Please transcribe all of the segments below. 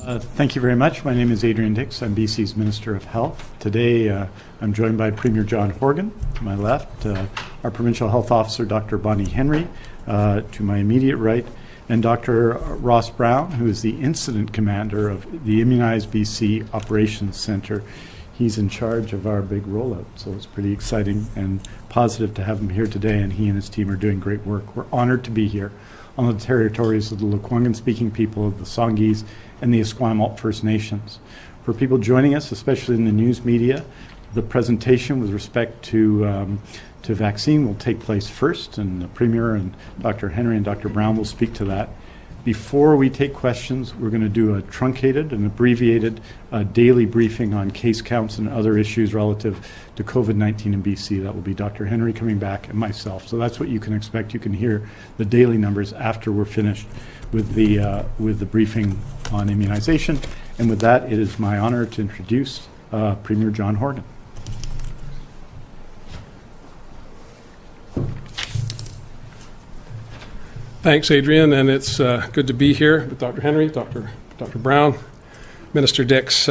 Thank you very much. My name is Adrian Dix. I'm BC's Minister of Health. Today, I'm joined by Premier John Horgan to my left, our Provincial Health Officer, Dr. Bonnie Henry, to my immediate right, and Dr. Ross Brown, who is the Incident Commander of the Immunize BC Operations Centre. He's in charge of our big rollout, so it's pretty exciting and positive to have him here today, and he and his team are doing great work. We're honored to be here on the territories of the Lekwungen-speaking people of the Songhees and the Esquimalt First Nations. For people joining us, especially in the news media, the presentation with respect to vaccine will take place first, and the Premier and Dr. Henry and Dr. Brown will speak to that. Before we take questions, we're going to do a truncated and abbreviated daily briefing on case counts and other issues relative to COVID-19 in BC. That will be Dr. Henry coming back and myself. So that's what you can expect. You can hear the daily numbers after we're finished with the briefing on immunization. And with that, it is my honor to introduce Premier John Horgan. Thanks, Adrian, and it's good to be here with Dr. Henry, Dr. Brown, Minister Dix.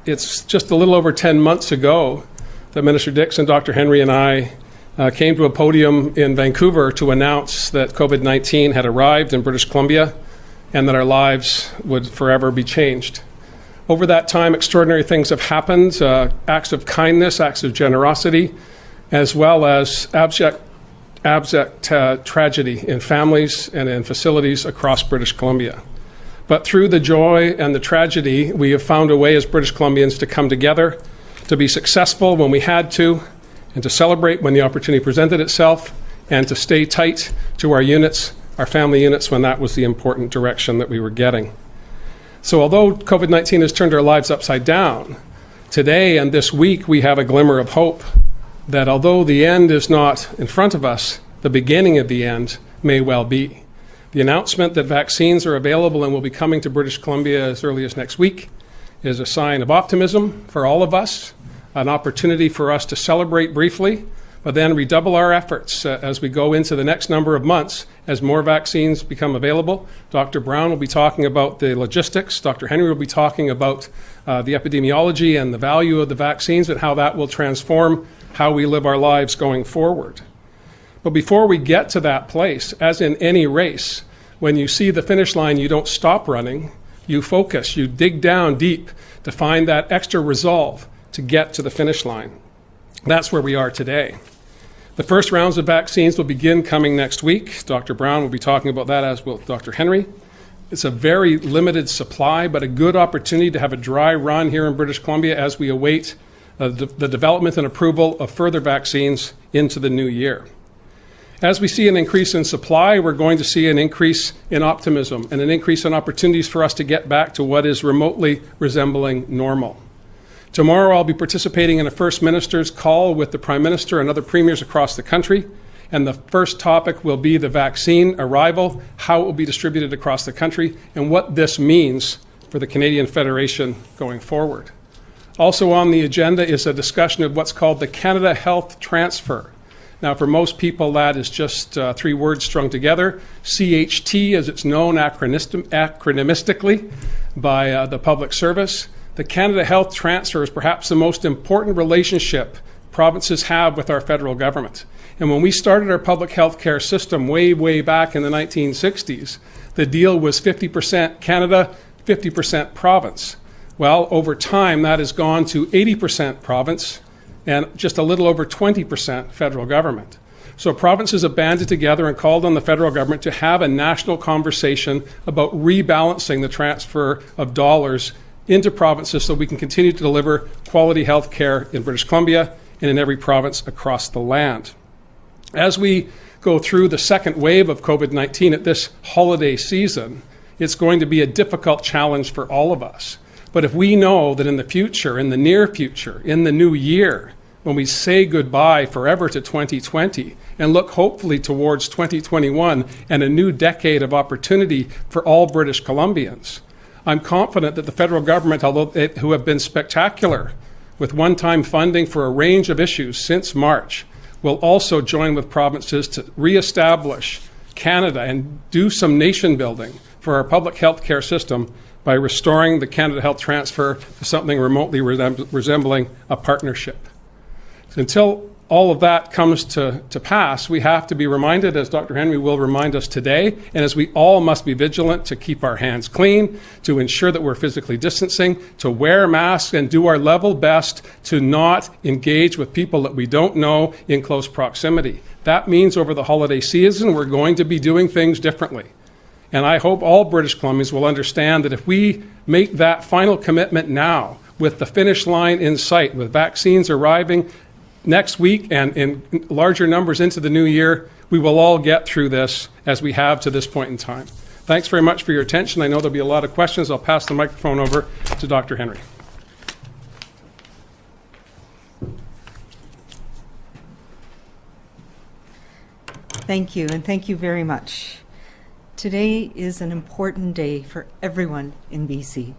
It's just a little over 10 months ago that Minister Dix and Dr. Henry and I came to a podium in Vancouver to announce that COVID-19 had arrived in British Columbia and that our lives would forever be changed. Over that time, extraordinary things have happened, acts of kindness, acts of generosity, as well as abject tragedy in families and in facilities across British Columbia. But through the joy and the tragedy, we have found a way as British Columbians to come together, to be successful when we had to, and to celebrate when the opportunity presented itself, and to stay tight to our units, our family units, when that was the important direction that we were getting. So although COVID-19 has turned our lives upside down, today and this week we have a glimmer of hope that although the end is not in front of us, the beginning of the end may well be. The announcement that vaccines are available and will be coming to British Columbia as early as next week is a sign of optimism for all of us, an opportunity for us to celebrate briefly, but then redouble our efforts as we go into the next number of months as more vaccines become available. Dr. Brown will be talking about the logistics. Dr. Henry will be talking about the epidemiology and the value of the vaccines and how that will transform how we live our lives going forward. But before we get to that place, as in any race, when you see the finish line, you don't stop running, you focus, you dig down deep to find that extra resolve to get to the finish line. That's where we are today. The first rounds of vaccines will begin coming next week. Dr. Brown will be talking about that, as will Dr. Henry. It's a very limited supply, but a good opportunity to have a dry run here in British Columbia as we await the development and approval of further vaccines into the new year. As we see an increase in supply, we're going to see an increase in optimism and an increase in opportunities for us to get back to what is remotely resembling normal. Tomorrow, I'll be participating in a First Minister's call with the Prime Minister and other premiers across the country, and the first topic will be the vaccine arrival, how it will be distributed across the country, and what this means for the Canadian Federation going forward. Also on the agenda is a discussion of what's called the Canada Health Transfer. Now, for most people, that is just three words strung together. CHT, as it's known acronymistically by the public service. The Canada Health Transfer is perhaps the most important relationship provinces have with our federal government. And when we started our public health care system way back in the 1960s, the deal was 50% Canada, 50% province. Well, over time, that has gone to 80% province and just a little over 20% federal government. So provinces have banded together and called on the federal government to have a national conversation about rebalancing the transfer of dollars into provinces so we can continue to deliver quality health care in British Columbia and in every province across the land. As we go through the second wave of COVID-19 at this holiday season, it's going to be a difficult challenge for all of us. But if we know that in the future, in the near future, in the new year, when we say goodbye forever to 2020 and look hopefully towards 2021 and a new decade of opportunity for all British Columbians, I'm confident that the federal government, who have been spectacular with one-time funding for a range of issues since March, will also join with provinces to reestablish Canada and do some nation building for our public health care system by restoring the Canada Health transfer to something remotely resembling a partnership. Until all of that comes to pass, we have to be reminded, as Dr. Henry will remind us today, and as we all must be vigilant to keep our hands clean, to ensure that we're physically distancing, to wear masks and do our level best to not engage with people that we don't know in close proximity. That means over the holiday season, we're going to be doing things differently. And I hope all British Columbians will understand that if we make that final commitment now, with the finish line in sight, with vaccines arriving next week and in larger numbers into the new year, we will all get through this as we have to this point in time. Thanks very much for your attention. I know there'll be a lot of questions. I'll pass the microphone over to Dr. Henry. Thank you, and thank you very much. Today is an important day for everyone in BC,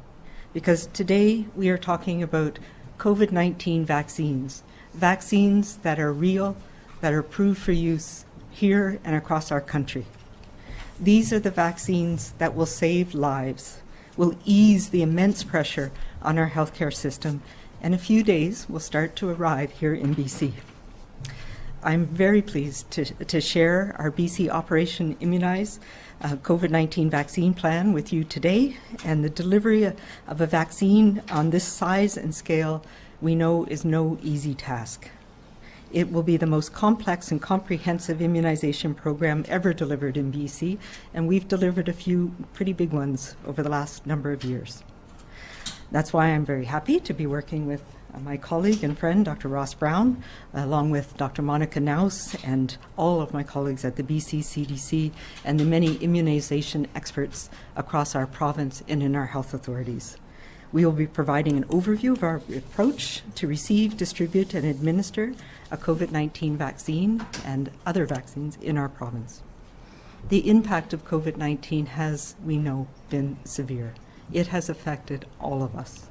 because today we are talking about COVID-19 vaccines. Vaccines that are real, that are approved for use here and across our country. These are the vaccines that will save lives, will ease the immense pressure on our healthcare system, and in a few days will start to arrive here in BC. I'm very pleased to share our BC Operation Immunize COVID-19 vaccine plan with you today, and the delivery of a vaccine on this size and scale we know is no easy task. It will be the most complex and comprehensive immunization program ever delivered in BC, and we've delivered a few pretty big ones over the last number of years. That's why I'm very happy to be working with my colleague and friend, Dr. Ross Brown, along with Dr. Monica Naus and all of my colleagues at the BC CDC and the many immunization experts across our province and in our health authorities. We will be providing an overview of our approach to receive, distribute, and administer a COVID-19 vaccine and other vaccines in our province. The impact of COVID-19 has, we know, been severe. It has affected all of us.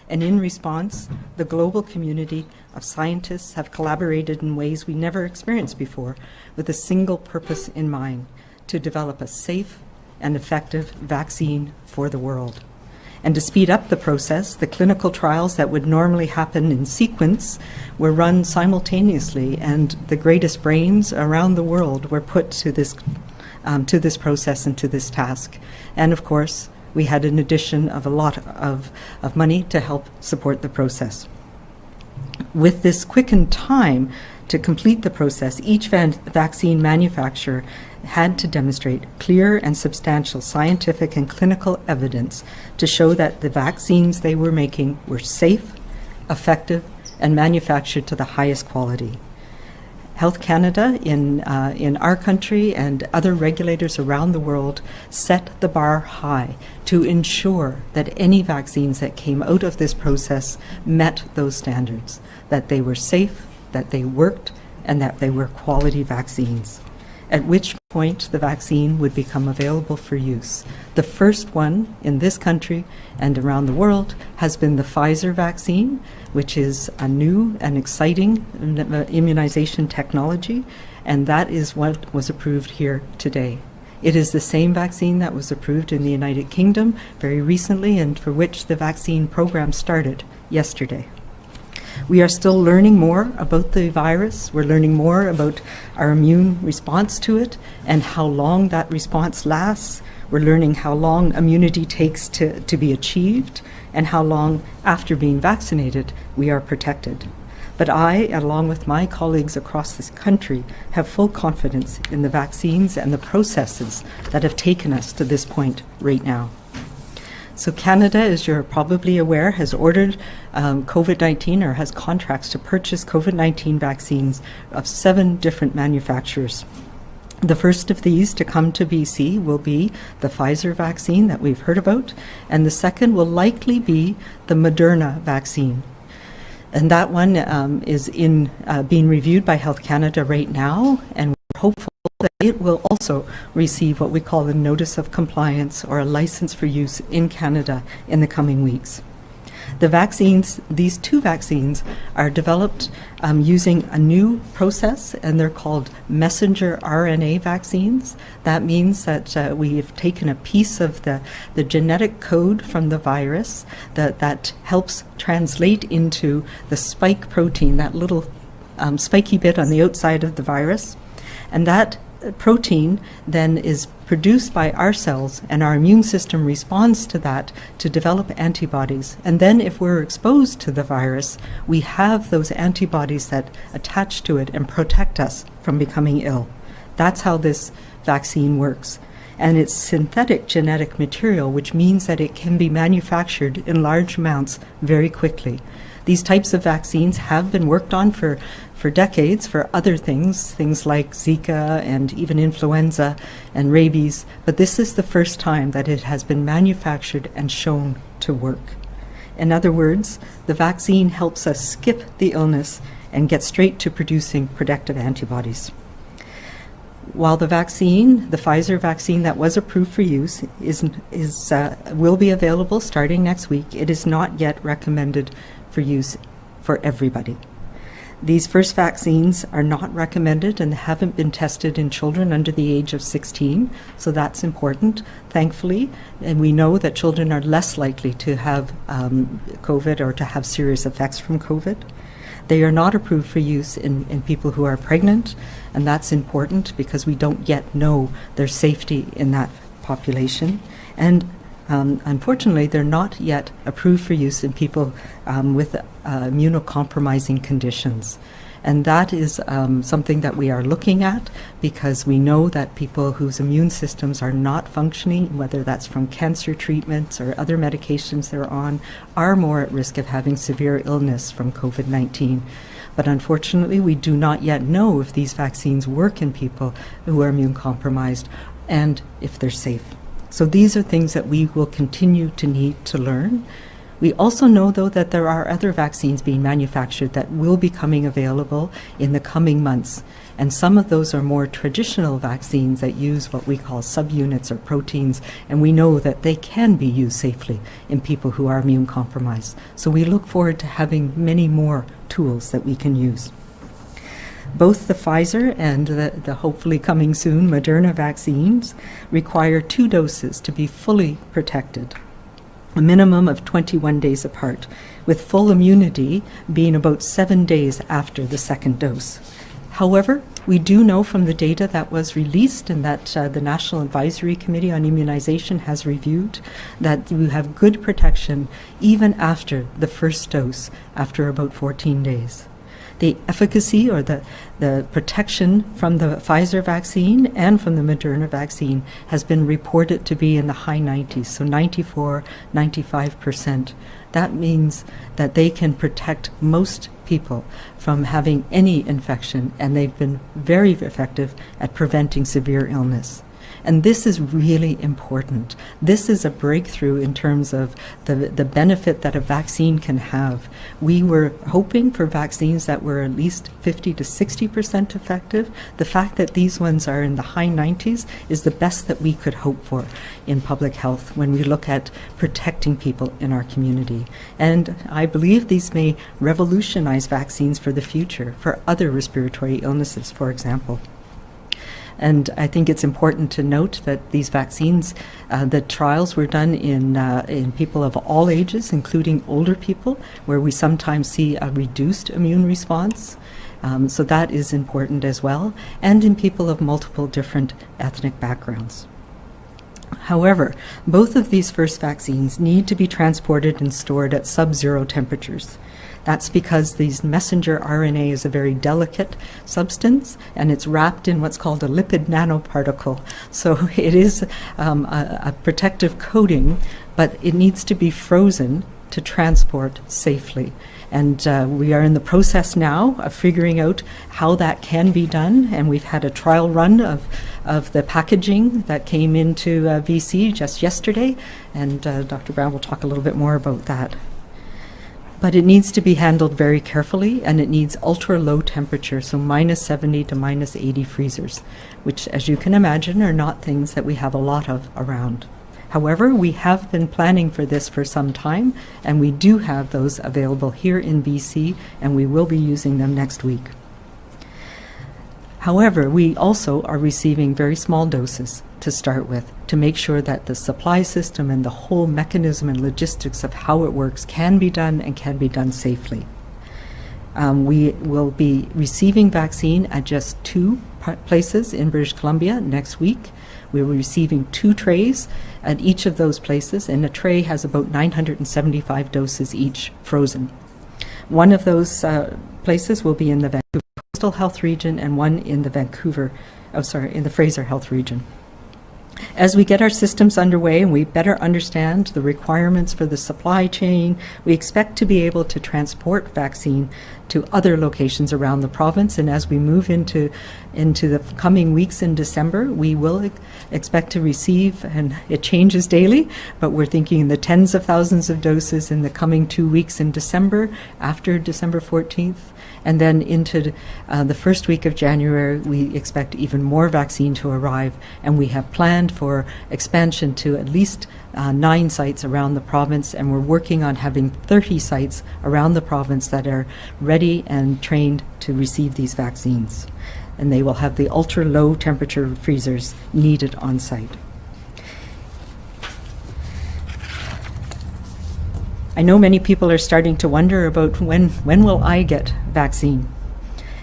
And in response, the global community of scientists have collaborated in ways we never experienced before, with a single purpose in mind: to develop a safe and effective vaccine for the world. And to speed up the process, the clinical trials that would normally happen in sequence were run simultaneously, and the greatest brains around the world were put to this process and to this task. And of course, we had an addition of a lot of money to help support the process. With this quickened time to complete the process, each vaccine manufacturer had to demonstrate clear and substantial scientific and clinical evidence to show that the vaccines they were making were safe, effective, and manufactured to the highest quality. Health Canada in our country and other regulators around the world set the bar high to ensure that any vaccines that came out of this process met those standards, that they were safe, that they worked, and that they were quality vaccines, at which point the vaccine would become available for use. The first one in this country and around the world has been the Pfizer vaccine, which is a new and exciting immunization technology, and that is what was approved here today. It is the same vaccine that was approved in the United Kingdom very recently, and for which the vaccine program started yesterday. We are still learning more about the virus. We're learning more about our immune response to it and how long that response lasts. We're learning how long immunity takes to be achieved and how long after being vaccinated we are protected. But I, along with my colleagues across this country, have full confidence in the vaccines and the processes that have taken us to this point right now. So Canada, as you're probably aware, has ordered COVID-19 or has contracts to purchase COVID-19 vaccines of 7 different manufacturers. The first of these to come to BC will be the Pfizer vaccine that we've heard about, and the second will likely be the Moderna vaccine. And that one is being reviewed by Health Canada right now, and we're hopeful that it will also receive what we call a notice of compliance or a license for use in Canada in the coming weeks. The vaccines, these two vaccines, are developed using a new process, and they're called messenger RNA vaccines. That means that we have taken a piece of the genetic code from the virus that helps translate into the spike protein, that little spiky bit on the outside of the virus. And that protein then is produced by our cells, and our immune system responds to that to develop antibodies. And then if we're exposed to the virus, we have those antibodies that attach to it and protect us from becoming ill. That's how this vaccine works. And it's synthetic genetic material, which means that it can be manufactured in large amounts very quickly. These types of vaccines have been worked on for decades for other things like Zika and even influenza and rabies, but this is the first time that it has been manufactured and shown to work. In other words, the vaccine helps us skip the illness and get straight to producing protective antibodies. While the vaccine, the Pfizer vaccine that was approved for use, will be available starting next week, it is not yet recommended for use for everybody. These first vaccines are not recommended and haven't been tested in children under the age of 16, so that's important, thankfully. And we know that children are less likely to have COVID or to have serious effects from COVID. They are not approved for use in people who are pregnant, and that's important because we don't yet know their safety in that population. And unfortunately, they're not yet approved for use in people with immunocompromising conditions. And that is something that we are looking at because we know that people whose immune systems are not functioning, whether that's from cancer treatments or other medications they're on, are more at risk of having severe illness from COVID-19. But unfortunately, we do not yet know if these vaccines work in people who are immune compromised and if they're safe. So these are things that we will continue to need to learn. We also know, though, that there are other vaccines being manufactured that will be coming available in the coming months. And some of those are more traditional vaccines that use what we call subunits or proteins, and we know that they can be used safely in people who are immune compromised. So we look forward to having many more tools that we can use. Both the Pfizer and the hopefully coming soon Moderna vaccines require 2 doses to be fully protected, a minimum of 21 days apart, with full immunity being about 7 days after the second dose. However, we do know from the data that was released and that the National Advisory Committee on Immunization has reviewed that we have good protection even after the first dose, after about 14 days. The efficacy or the protection from the Pfizer vaccine and from the Moderna vaccine has been reported to be in the high 90s, so 94, 95%. That means that they can protect most people from having any infection, and they've been very effective at preventing severe illness. And this is really important. This is a breakthrough in terms of the benefit that a vaccine can have. We were hoping for vaccines that were at least 50 to 60% effective. The fact that these ones are in the high 90s is the best that we could hope for in public health when we look at protecting people in our community. And I believe these may revolutionize vaccines for the future, for other respiratory illnesses, for example. And I think it's important to note that these vaccines, the trials were done in people of all ages, including older people, where we sometimes see a reduced immune response. So that is important as well, and in people of multiple different ethnic backgrounds. However, both of these first vaccines need to be transported and stored at sub-zero temperatures. That's because these messenger RNA is a very delicate substance, and it's wrapped in what's called a lipid nanoparticle. So it is a protective coating, but it needs to be frozen to transport safely. And we are in the process now of figuring out how that can be done, and we've had a trial run of the packaging that came into BC just yesterday, and Dr. Brown will talk a little bit more about that. But it needs to be handled very carefully, and it needs ultra-low temperature, so minus 70 to minus 80 freezers, which, as you can imagine, are not things that we have a lot of around. However, we have been planning for this for some time, and we do have those available here in BC, and we will be using them next week. However, we also are receiving very small doses to start with to make sure that the supply system and the whole mechanism and logistics of how it works can be done and can be done safely. We will be receiving vaccine at just 2 places in British Columbia next week. We're receiving 2 trays at each of those places, and a tray has about 975 doses each frozen. One of those places will be in the Vancouver Coastal Health region, and one in the in the Fraser Health region. As we get our systems underway and we better understand the requirements for the supply chain, we expect to be able to transport vaccine to other locations around the province. And as we move into the coming weeks in December, we will expect to receive, and it changes daily, but we're thinking in the tens of thousands of doses in the coming 2 weeks in December, after December 14th. And then into the first week of January, we expect even more vaccine to arrive, and we have planned for expansion to at least 9 sites around the province, and we're working on having 30 sites around the province that are ready and trained to receive these vaccines. And they will have the ultra-low temperature freezers needed on site. I know many people are starting to wonder about when will I get vaccine?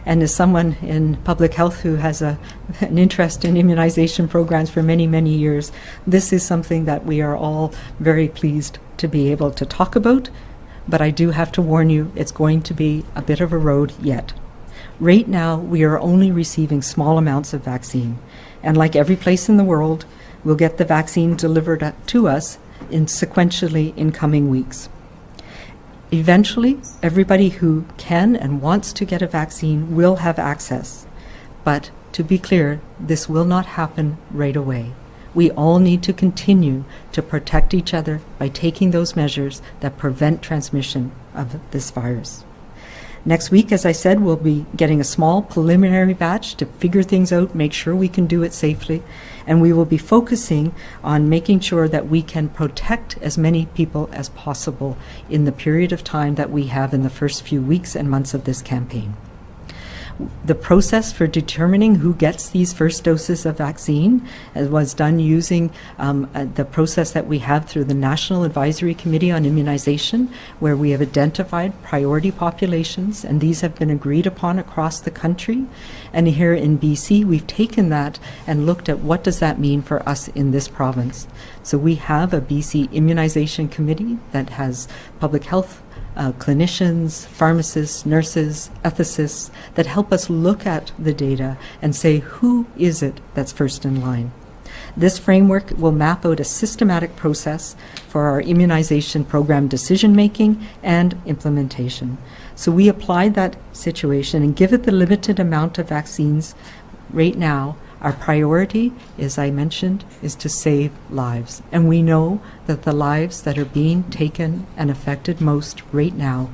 And as someone in public health who has an interest in immunization programs for many, many years, this is something that we are all very pleased to be able to talk about. But I do have to warn you, it's going to be a bit of a road yet. Right now, we are only receiving small amounts of vaccine. And like every place in the world, we'll get the vaccine delivered to us sequentially in coming weeks. Eventually, everybody who can and wants to get a vaccine will have access. But to be clear, this will not happen right away. We all need to continue to protect each other by taking those measures that prevent transmission of this virus. Next week, as I said, we'll be getting a small preliminary batch to figure things out, make sure we can do it safely, and we will be focusing on making sure that we can protect as many people as possible in the period of time that we have in the first few weeks and months of this campaign. The process for determining who gets these first doses of vaccine was done using the process that we have through the National Advisory Committee on Immunization, where we have identified priority populations, and these have been agreed upon across the country. And here in BC, we've taken that and looked at what does that mean for us in this province. So we have a BC Immunization Committee that has public health clinicians, pharmacists, nurses, ethicists that help us look at the data and say, who is it that's first in line? This framework will map out a systematic process for our immunization program decision-making and implementation. So we applied that situation, and given the limited amount of vaccines right now, our priority, as I mentioned, is to save lives. And we know that the lives that are being taken and affected most right now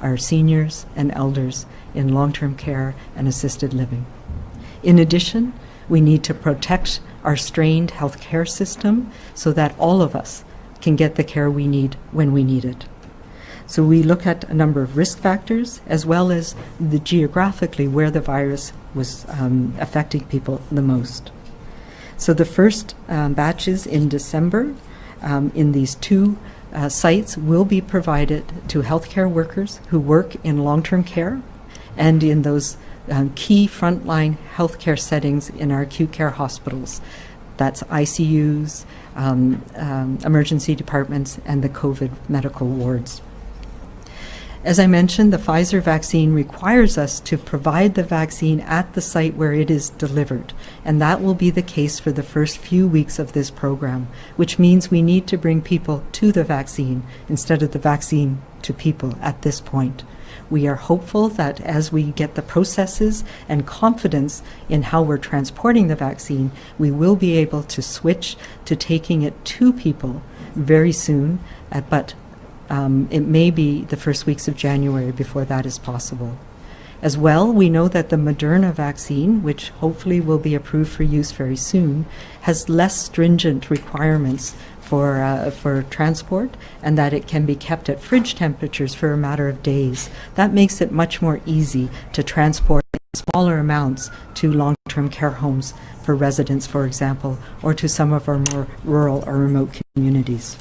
are seniors and elders in long-term care and assisted living. In addition, we need to protect our strained healthcare system so that all of us can get the care we need when we need it. So we look at a number of risk factors, as well as the geographically where the virus was affecting people the most. So the first batches in December in these 2 sites will be provided to healthcare workers who work in long-term care and in those key frontline healthcare settings in our acute care hospitals. That's ICUs, emergency departments, and the COVID medical wards. As I mentioned, the Pfizer vaccine requires us to provide the vaccine at the site where it is delivered, and that will be the case for the first few weeks of this program, which means we need to bring people to the vaccine instead of the vaccine to people at this point. We are hopeful that as we get the processes and confidence in how we're transporting the vaccine, we will be able to switch to taking it to people very soon, but it may be the first weeks of January before that is possible. As well, we know that the Moderna vaccine, which hopefully will be approved for use very soon, has less stringent requirements for transport, and that it can be kept at fridge temperatures for a matter of days. That makes it much more easy to transport smaller amounts to long-term care homes for residents, for example, or to some of our more rural or remote communities.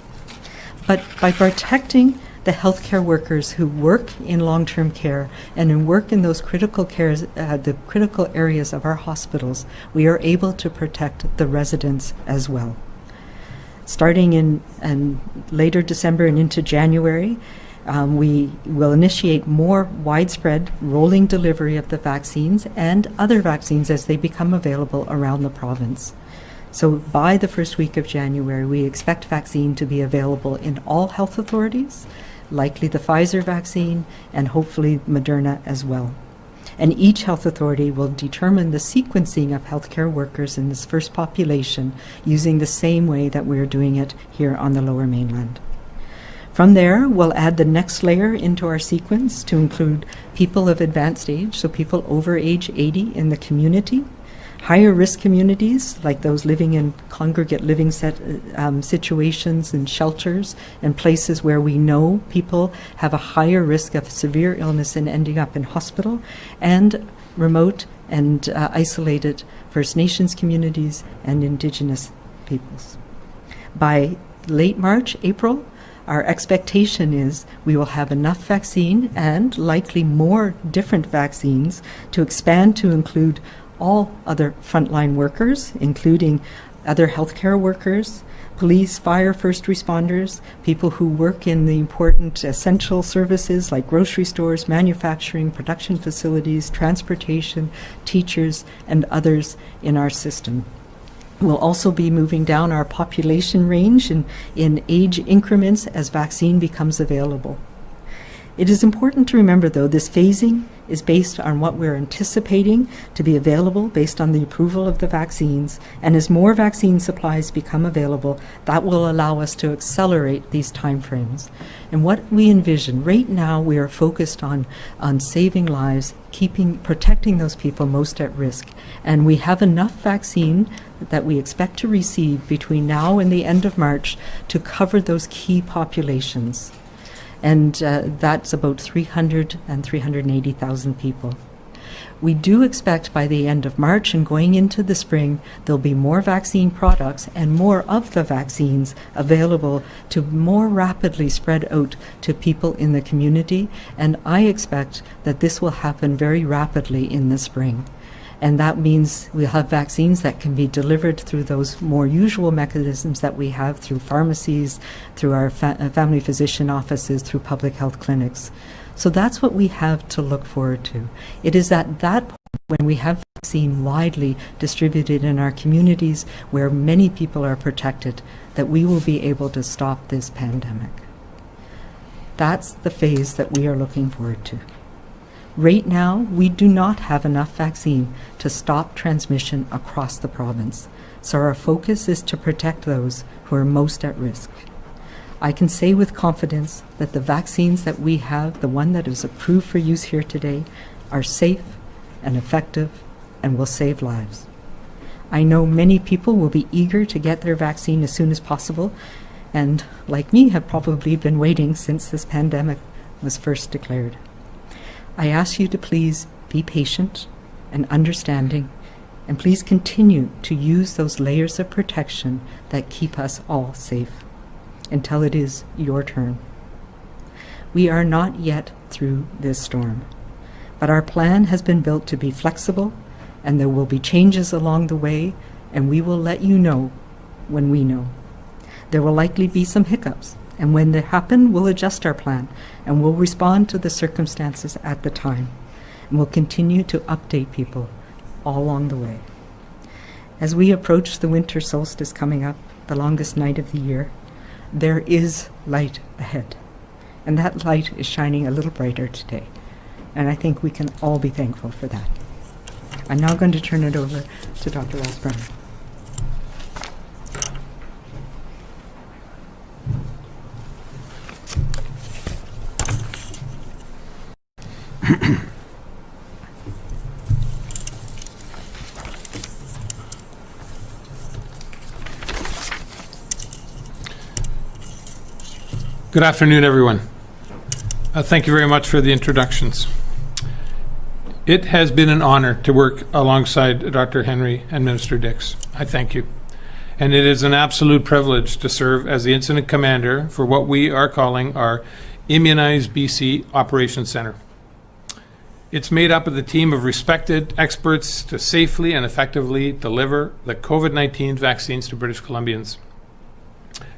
But by protecting the healthcare workers who work in long-term care and who work in those critical cares, the critical areas of our hospitals, we are able to protect the residents as well. Starting in later December and into January, we will initiate more widespread rolling delivery of the vaccines and other vaccines as they become available around the province. So by the first week of January, we expect vaccine to be available in all health authorities, likely the Pfizer vaccine, and hopefully Moderna as well. And each health authority will determine the sequencing of healthcare workers in this first population using the same way that we're doing it here on the Lower Mainland. From there, we'll add the next layer into our sequence to include people of advanced age, so people over age 80 in the community, higher risk communities like those living in congregate living situations and shelters and places where we know people have a higher risk of severe illness and ending up in hospital, and remote and isolated First Nations communities and Indigenous peoples. By late March, April, our expectation is we will have enough vaccine and likely more different vaccines to expand to include all other frontline workers, including other healthcare workers, police, fire, first responders, people who work in the important essential services like grocery stores, manufacturing, production facilities, transportation, teachers, and others in our system. We'll also be moving down our population range in age increments as vaccine becomes available. It is important to remember, though, this phasing is based on what we're anticipating to be available based on the approval of the vaccines, and as more vaccine supplies become available, that will allow us to accelerate these timeframes. And what we envision, right now we are focused on saving lives, protecting those people most at risk, and we have enough vaccine that we expect to receive between now and the end of March to cover those key populations. And that's about 300 and 380,000 people. We do expect by the end of March and going into the spring, there'll be more vaccine products and more of the vaccines available to more rapidly spread out to people in the community. And I expect that this will happen very rapidly in the spring. And that means we'll have vaccines that can be delivered through those more usual mechanisms that we have through pharmacies, through our family physician offices, through public health clinics. So that's what we have to look forward to. It is at that point when we have vaccine widely distributed in our communities where many people are protected that we will be able to stop this pandemic. That's the phase that we are looking forward to. Right now, we do not have enough vaccine to stop transmission across the province, so our focus is to protect those who are most at risk. I can say with confidence that the vaccines that we have, the one that is approved for use here today, are safe and effective and will save lives. I know many people will be eager to get their vaccine as soon as possible, and like me, have probably been waiting since this pandemic was first declared. I ask you to please be patient and understanding, and please continue to use those layers of protection that keep us all safe until it is your turn. We are not yet through this storm, but our plan has been built to be flexible, and there will be changes along the way, and we will let you know when we know. There will likely be some hiccups, and when they happen, we'll adjust our plan, and we'll respond to the circumstances at the time. And we'll continue to update people all along the way. As we approach the winter solstice coming up, the longest night of the year, there is light ahead. And that light is shining a little brighter today. And I think we can all be thankful for that. I'm now going to turn it over to Dr. Ross Brown. Good afternoon, everyone. Thank you very much for the introductions. It has been an honor to work alongside Dr. Henry and Minister Dix. I thank you. And it is an absolute privilege to serve as the incident commander for what we are calling our Immunize BC Operations Centre. It's made up of the team of respected experts to safely and effectively deliver the COVID-19 vaccines to British Columbians.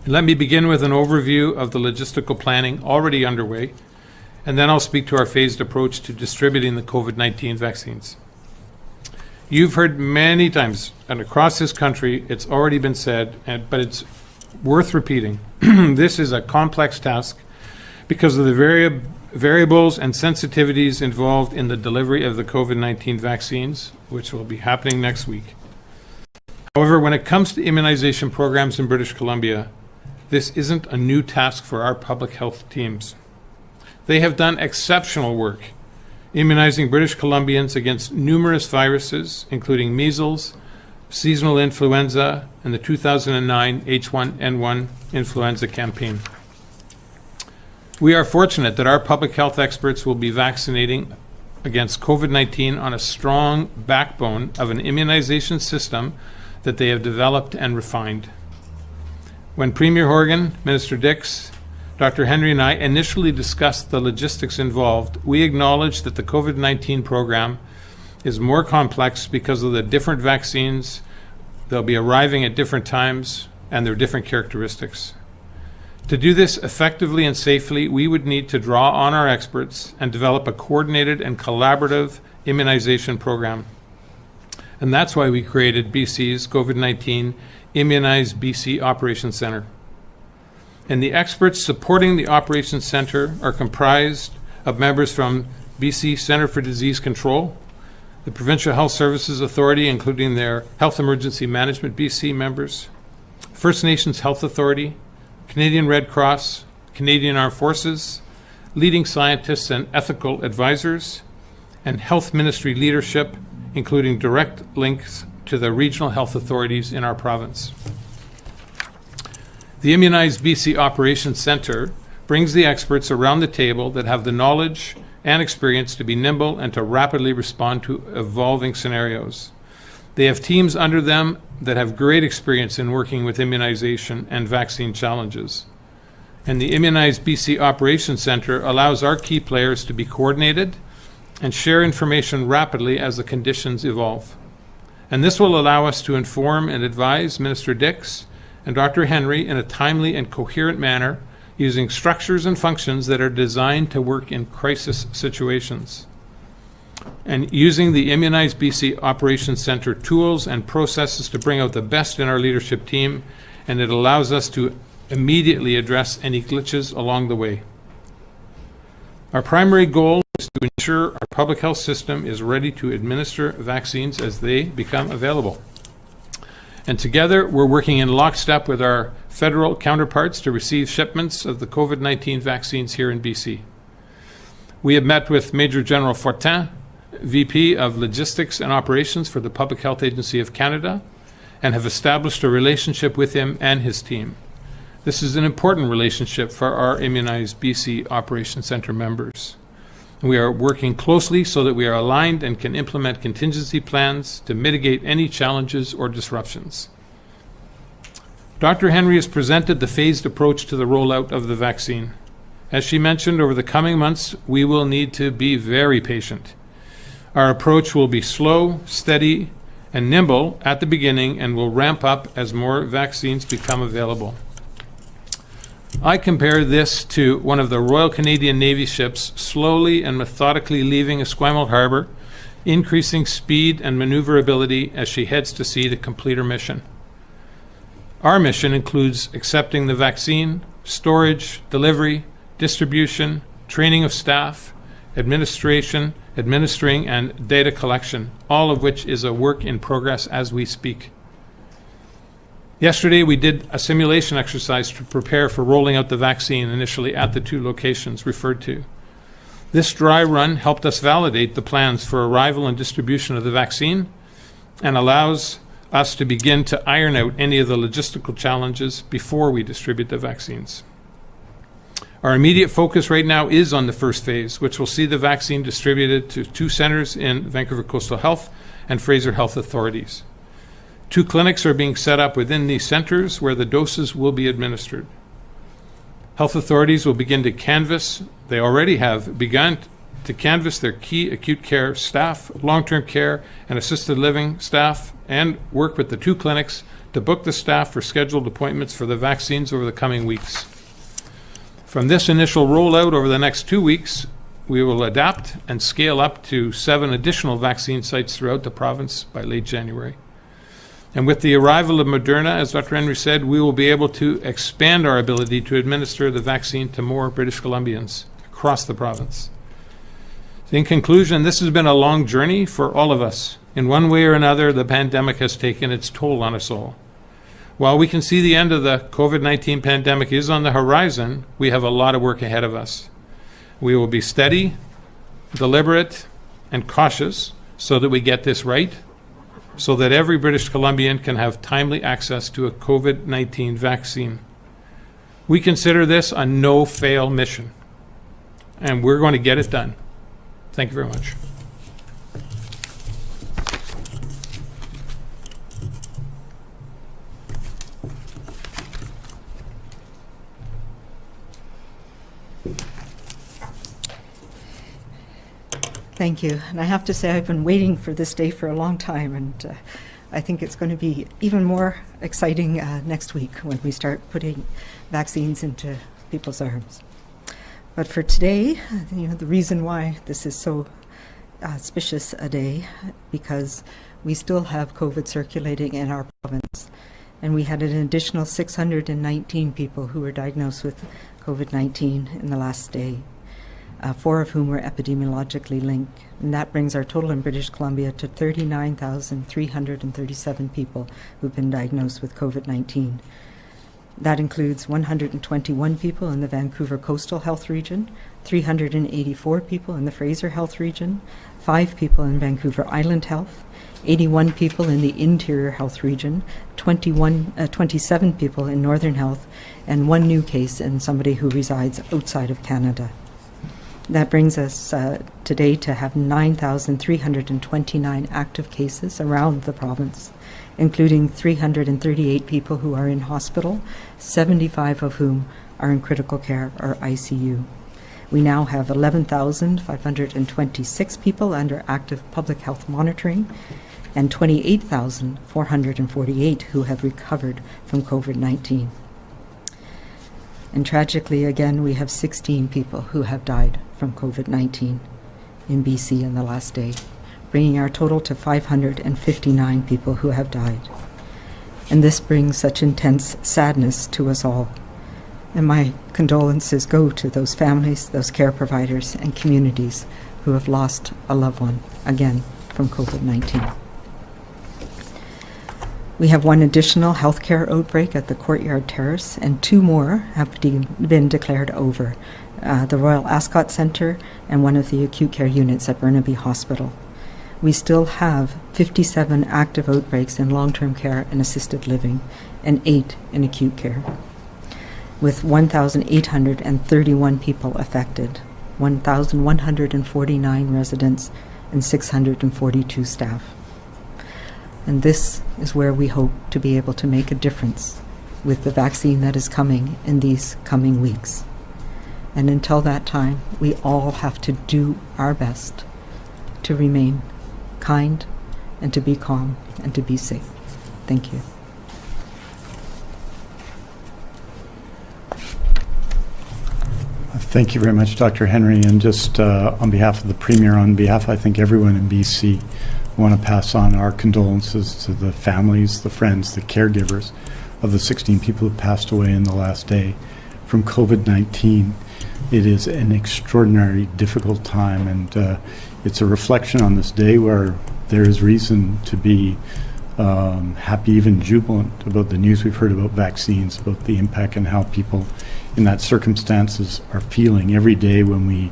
And let me begin with an overview of the logistical planning already underway, and then I'll speak to our phased approach to distributing the COVID-19 vaccines. You've heard many times, and across this country, it's already been said, but it's worth repeating. This is a complex task because of the variables and sensitivities involved in the delivery of the COVID-19 vaccines, which will be happening next week. However, when it comes to immunization programs in British Columbia, this isn't a new task for our public health teams. They have done exceptional work immunizing British Columbians against numerous viruses, including measles, seasonal influenza, and the 2009 H1N1 influenza campaign. We are fortunate that our public health experts will be vaccinating against COVID-19 on a strong backbone of an immunization system that they have developed and refined. When Premier Horgan, Minister Dix, Dr. Henry and I initially discussed the logistics involved, we acknowledged that the COVID-19 program is more complex because of the different vaccines. They'll be arriving at different times and their different characteristics. To do this effectively and safely, we would need to draw on our experts and develop a coordinated and collaborative immunization program. And that's why we created BC's COVID-19 Immunize BC Operations Centre. And the experts supporting the Operations Centre are comprised of members from BC Centre for Disease Control, the Provincial Health Services Authority, including their Health Emergency Management BC members, First Nations Health Authority, Canadian Red Cross, Canadian Armed Forces, leading scientists and ethical advisors, and health ministry leadership, including direct links to the regional health authorities in our province. The Immunize BC Operations Centre brings the experts around the table that have the knowledge and experience to be nimble and to rapidly respond to evolving scenarios. They have teams under them that have great experience in working with immunization and vaccine challenges. And the Immunize BC Operations Centre allows our key players to be coordinated and share information rapidly as the conditions evolve. And this will allow us to inform and advise Minister Dix and Dr. Henry in a timely and coherent manner using structures and functions that are designed to work in crisis situations. And using the Immunize BC Operations Centre tools and processes to bring out the best in our leadership team, and it allows us to immediately address any glitches along the way. Our primary goal is to ensure our public health system is ready to administer vaccines as they become available. And together, we're working in lockstep with our federal counterparts to receive shipments of the COVID-19 vaccines here in BC. We have met with Major General Fortin, VP of Logistics and Operations for the Public Health Agency of Canada, and have established a relationship with him and his team. This is an important relationship for our Immunize BC Operations Centre members. We are working closely so that we are aligned and can implement contingency plans to mitigate any challenges or disruptions. Dr. Henry has presented the phased approach to the rollout of the vaccine. As she mentioned, over the coming months, we will need to be very patient. Our approach will be slow, steady, and nimble at the beginning and will ramp up as more vaccines become available. I compare this to one of the Royal Canadian Navy ships slowly and methodically leaving Esquimalt Harbour, increasing speed and maneuverability as she heads to sea to complete her mission. Our mission includes accepting the vaccine, storage, delivery, distribution, training of staff, administration, administering, and data collection, all of which is a work in progress as we speak. Yesterday, we did a simulation exercise to prepare for rolling out the vaccine initially at the 2 locations referred to. This dry run helped us validate the plans for arrival and distribution of the vaccine and allows us to begin to iron out any of the logistical challenges before we distribute the vaccines. Our immediate focus right now is on the first phase, which will see the vaccine distributed to 2 centers in Vancouver Coastal Health and Fraser Health Authorities. 2 clinics are being set up within these centers where the doses will be administered. Health authorities will begin to canvass, they already have begun to canvass their key acute care staff, long-term care and assisted living staff, and work with the 2 clinics to book the staff for scheduled appointments for the vaccines over the coming weeks. From this initial rollout over the next 2 weeks, we will adapt and scale up to 7 additional vaccine sites throughout the province by late January. And with the arrival of Moderna, as Dr. Henry said, we will be able to expand our ability to administer the vaccine to more British Columbians across the province. In conclusion, this has been a long journey for all of us. In one way or another, the pandemic has taken its toll on us all. While we can see the end of the COVID-19 pandemic is on the horizon, we have a lot of work ahead of us. We will be steady, deliberate, and cautious so that we get this right, so that every British Columbian can have timely access to a COVID-19 vaccine. We consider this a no-fail mission, and we're going to get it done. Thank you very much. Thank you. And I have to say, I've been waiting for this day for a long time, and I think it's going to be even more exciting next week when we start putting vaccines into people's arms. But for today, the reason why this is so auspicious a day, because we still have COVID circulating in our province, and we had an additional 619 people who were diagnosed with COVID-19 in the last day. 4 of whom were epidemiologically linked. And that brings our total in British Columbia to 39,337 people who've been diagnosed with COVID-19. That includes 121 people in the Vancouver Coastal Health region, 384 people in the Fraser Health region, 5 people in Vancouver Island Health, 81 people in the Interior Health region, 27 people in Northern Health, and 1 new case in somebody who resides outside of Canada. That brings us today to have 9,329 active cases around the province, including 338 people who are in hospital, 75 of whom are in critical care or ICU. We now have 11,526 people under active public health monitoring and 28,448 who have recovered from COVID-19. And tragically, again, we have 16 people who have died from COVID-19 in BC in the last day, bringing our total to 559 people who have died. And this brings such intense sadness to us all. And my condolences go to those families, those care providers, and communities who have lost a loved one, again, from COVID-19. We have 1 additional healthcare outbreak at the Courtyard Terrace, and 2 more have been declared over. The Royal Ascot Centre and one of the acute care units at Burnaby Hospital. We still have 57 active outbreaks in long-term care and assisted living, and 8 in acute care, with 1,831 people affected, 1,149 residents, and 642 staff. And this is where we hope to be able to make a difference with the vaccine that is coming in these coming weeks. And until that time, we all have to do our best to remain kind and to be calm and to be safe. Thank you. Thank you very much, Dr. Henry. And just on behalf of the Premier, on behalf, I think, everyone in BC, I want to pass on our condolences to the families, the friends, the caregivers of the 16 people who passed away in the last day from COVID-19. It is an extraordinary, difficult time, and it's a reflection on this day where there is reason to be happy, even jubilant about the news we've heard about vaccines, about the impact and how people in that circumstances are feeling every day when we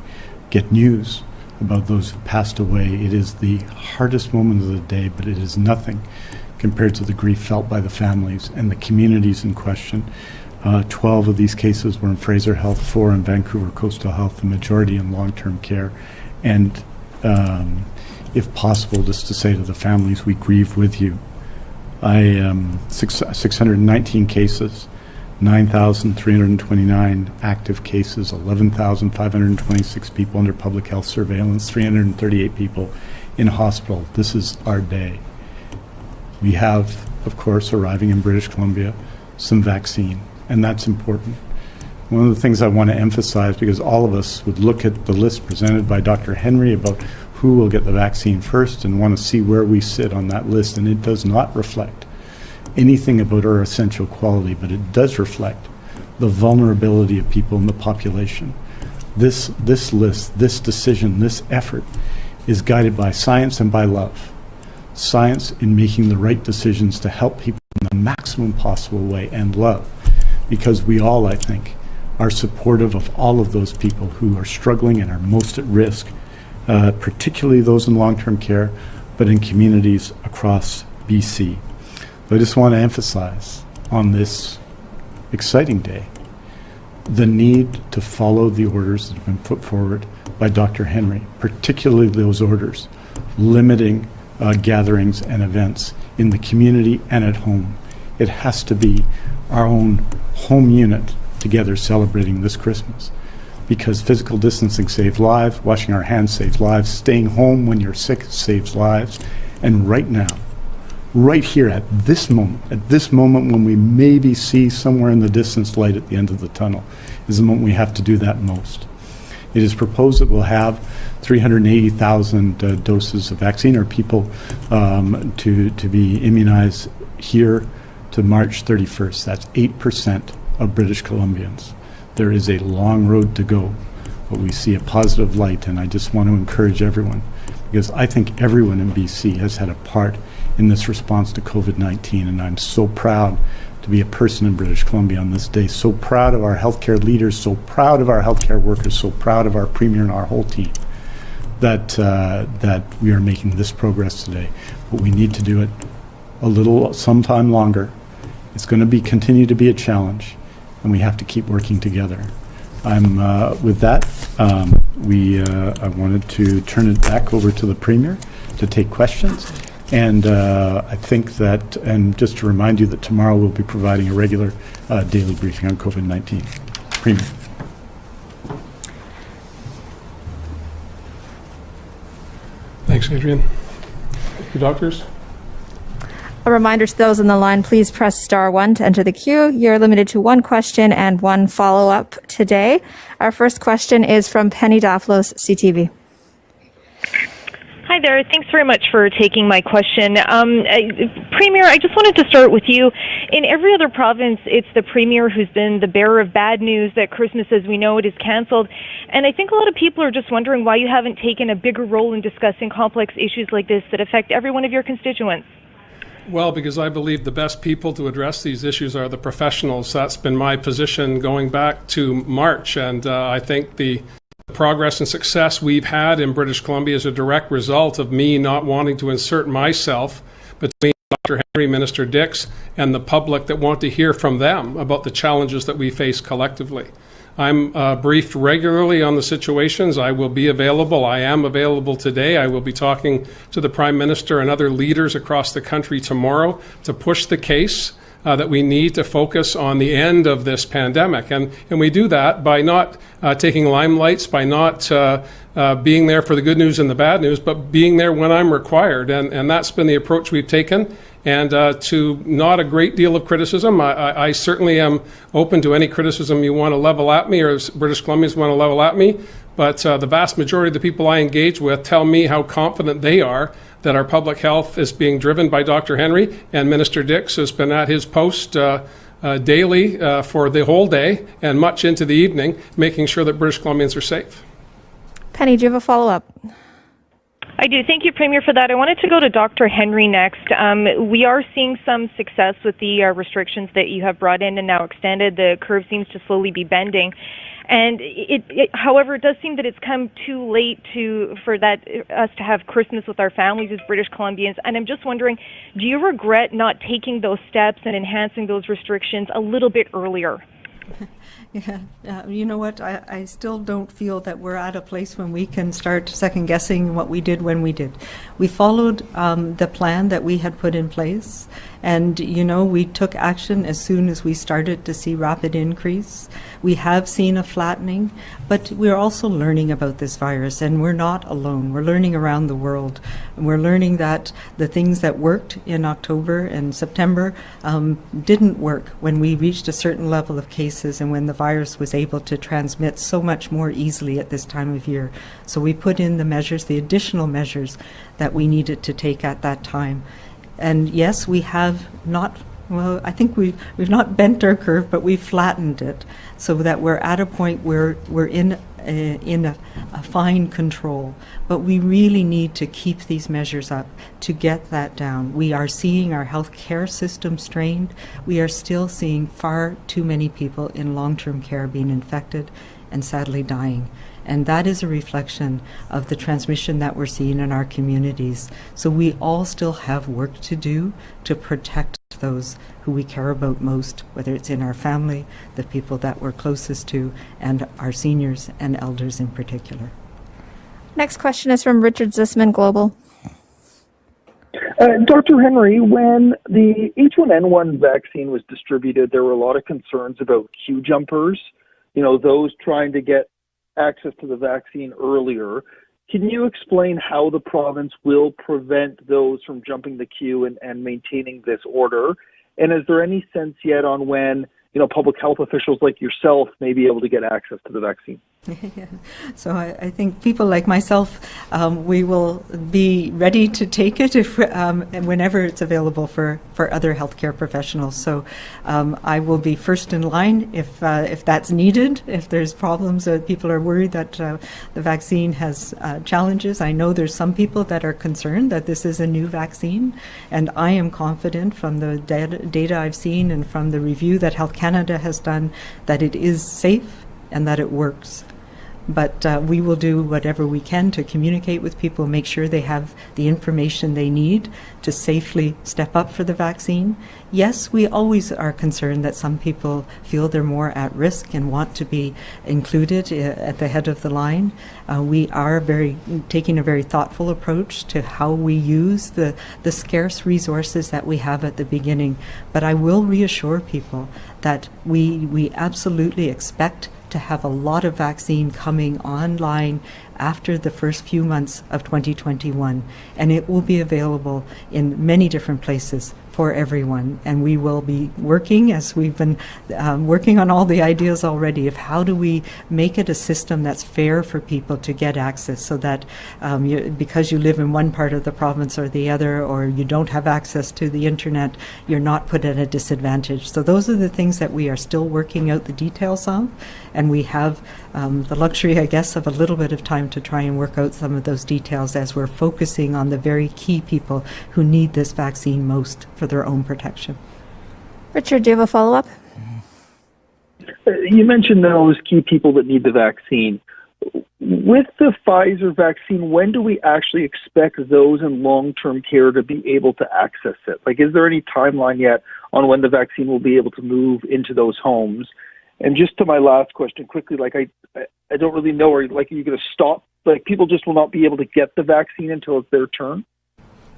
get news about those who passed away. It is the hardest moment of the day, but it is nothing compared to the grief felt by the families and the communities in question. 12 of these cases were in Fraser Health, 4 in Vancouver Coastal Health, the majority in long-term care. And if possible, just to say to the families, we grieve with you. 619 cases, 9,329 active cases, 11,526 people under public health surveillance, 338 people in hospital. This is our day. We have, of course, arriving in British Columbia, some vaccine, and that's important. One of the things I want to emphasize, because all of us would look at the list presented by Dr. Henry about who will get the vaccine first and want to see where we sit on that list, and it does not reflect anything about our essential quality, but it does reflect the vulnerability of people in the population. This list, this decision, this effort is guided by science and by love. Science in making the right decisions to help people in the maximum possible way, and love, because we all, I think, are supportive of all of those people who are struggling and are most at risk, particularly those in long-term care, but in communities across BC. I just want to emphasize on this exciting day the need to follow the orders that have been put forward by Dr. Henry, particularly those orders limiting gatherings and events in the community and at home. It has to be our own home unit together celebrating this Christmas, because physical distancing saves lives, washing our hands saves lives, staying home when you're sick saves lives, and right now, right here at this moment when we maybe see somewhere in the distance light at the end of the tunnel, is the moment we have to do that most. It is proposed that we'll have 380,000 doses of vaccine, or people to be immunized here to March 31st. That's 8% of British Columbians. There is a long road to go, but we see a positive light, and I just want to encourage everyone, because I think everyone in BC has had a part in this response to COVID-19, and I'm so proud to be a person in British Columbia on this day, so proud of our healthcare leaders, so proud of our healthcare workers, so proud of our Premier and our whole team that we are making this progress today. But we need to do it sometime longer. It's going to continue to be a challenge, and we have to keep working together. With that, I wanted to turn it back over to the Premier to take questions. And I think that, and just to remind you that tomorrow we'll be providing a regular daily briefing on COVID-19. Premier. Thanks, Adrian. Thank you, doctors. A reminder to those on the line, please press *1 to enter the queue. You're limited to one question and one follow-up today. Our first question is from Penny Daflos, CTV. Hi there. Thanks very much for taking my question. Premier, I just wanted to start with you. In every other province, it's the Premier who's been the bearer of bad news that Christmas as we know it is cancelled. And I think a lot of people are just wondering why you haven't taken a bigger role in discussing complex issues like this that affect every one of your constituents. Well, because I believe the best people to address these issues are the professionals. That's been my position going back to March, and I think the progress and success we've had in British Columbia is a direct result of me not wanting to insert myself between Dr. Henry, Minister Dix, and the public that want to hear from them about the challenges that we face collectively. I'm briefed regularly on the situations. I will be available. I am available today. I will be talking to the Prime Minister and other leaders across the country tomorrow to push the case that we need to focus on the end of this pandemic. And we do that by not taking limelights, by not being there for the good news and the bad news, but being there when I'm required. And that's been the approach we've taken. And to not a great deal of criticism. I certainly am open to any criticism you want to level at me, or British Columbians want to level at me. But the vast majority of the people I engage with tell me how confident they are that our public health is being driven by Dr. Henry, and Minister Dix has been at his post daily for the whole day and much into the evening, making sure that British Columbians are safe. Penny, do you have a follow-up? I do. Thank you, Premier, for that. I wanted to go to Dr. Henry next. We are seeing some success with the restrictions that you have brought in and now extended. The curve seems to slowly be bending. And however, it does seem that it's come too late for us to have Christmas with our families as British Columbians. And I'm just wondering, do you regret not taking those steps and enhancing those restrictions a little bit earlier? Yeah, you know what? I still don't feel that we're at a place when we can start second guessing what we did when we did. We followed the plan that we had put in place, and we took action as soon as we started to see rapid increase. We have seen a flattening, but we're also learning about this virus, and we're not alone. We're learning around the world, and we're learning that the things that worked in October and September didn't work when we reached a certain level of cases and when the virus was able to transmit so much more easily at this time of year. So we put in the measures, the additional measures that we needed to take at that time. And yes, we have not, well, I think we've not bent our curve, but we've flattened it so that we're at a point where we're in a fine control. But we really need to keep these measures up to get that down. We are seeing our health care system strained. We are still seeing far too many people in long-term care being infected and sadly dying. And that is a reflection of the transmission that we're seeing in our communities. So we all still have work to do to protect those who we care about most, whether it's in our family, the people that we're closest to, and our seniors and elders in particular. Next question is from Richard Zisman, Global. Dr. Henry, when the H1N1 vaccine was distributed, there were a lot of concerns about queue jumpers, those trying to get access to the vaccine earlier. Can you explain how the province will prevent those from jumping the queue and maintaining this order? And is there any sense yet on when, public health officials like yourself may be able to get access to the vaccine? Yeah. So I think people like myself, we will be ready to take it if and whenever it's available for other healthcare professionals. So I will be first in line if that's needed. If there's problems, people are worried that the vaccine has challenges. I know there's some people that are concerned that this is a new vaccine, and I am confident from the data I've seen and from the review that Health Canada has done that it is safe and that it works. But we will do whatever we can to communicate with people, make sure they have the information they need to safely step up for the vaccine. Yes, we always are concerned that some people feel they're more at risk and want to be included at the head of the line. We are taking a very thoughtful approach to how we use the scarce resources that we have at the beginning. But I will reassure people that we absolutely expect to have a lot of vaccine coming online after the first few months of 2021, and it will be available in many different places for everyone. And we will be working, as we've been working on all the ideas already, of how do we make it a system that's fair for people to get access, so that because you live in one part of the province or the other, or you don't have access to the internet, you're not put at a disadvantage. So those are the things that we are still working out the details of, and we have the luxury, I guess, of a little bit of time to try and work out some of those details as we're focusing on the very key people who need this vaccine most for their own protection. Richard, do you have a follow-up? You mentioned those key people that need the vaccine. With the Pfizer vaccine, when do we actually expect those in long-term care to be able to access it? Like, is there any timeline yet on when the vaccine will be able to move into those homes? And just to my last question quickly, I don't really know, are you going to stop? People just will not be able to get the vaccine until it's their turn?